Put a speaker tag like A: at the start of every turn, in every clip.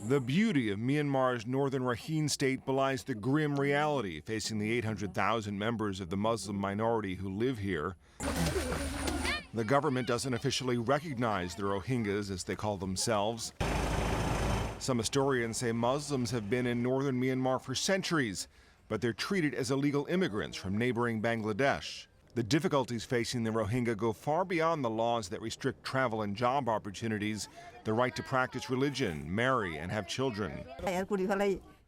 A: The beauty of Myanmar's northern Rakhine state belies the grim reality facing the 800,000 members of the Muslim minority who live here. The government doesn't officially recognize the Rohingyas, as they call themselves. Some historians say Muslims have been in northern Myanmar for centuries, but they're treated as illegal immigrants from neighboring Bangladesh. The difficulties facing the Rohingya go far beyond the laws that restrict travel and job opportunities, the right to practice religion, marry, and have children.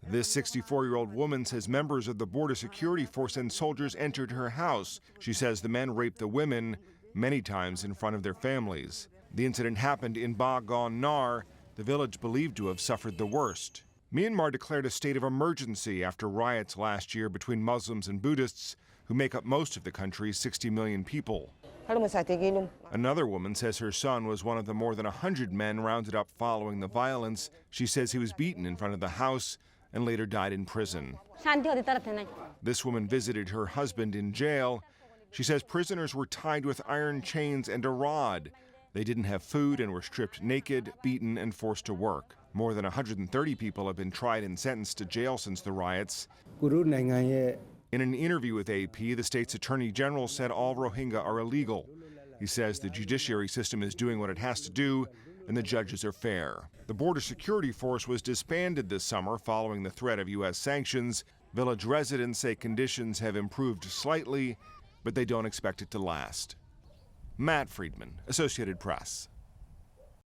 A: This 64-year-old woman says members of the border security force and soldiers entered her house. She says the men raped the women, many times in front of their families. The incident happened in Ba Gon Nar, the village believed to have suffered the worst. Myanmar declared a state of emergency after riots last year between Muslims and Buddhists, who make up most of the country's 60 million people. Another woman says her son was one of the more than 100 men rounded up following the violence. She says he was beaten in front of the house and later died in prison. This woman visited her husband in jail. She says prisoners were tied with iron chains and a rod. They didn't have food and were stripped naked, beaten, and forced to work. More than 130 people have been tried and sentenced to jail since the riots. In an interview with AP, the state's attorney general said all Rohingya are illegal. He says the judiciary system is doing what it has to do, and the judges are fair. The border security force was disbanded this summer following the threat of U.S. sanctions. Village residents say conditions have improved slightly, but they don't expect it to last. Matt Friedman, Associated Press.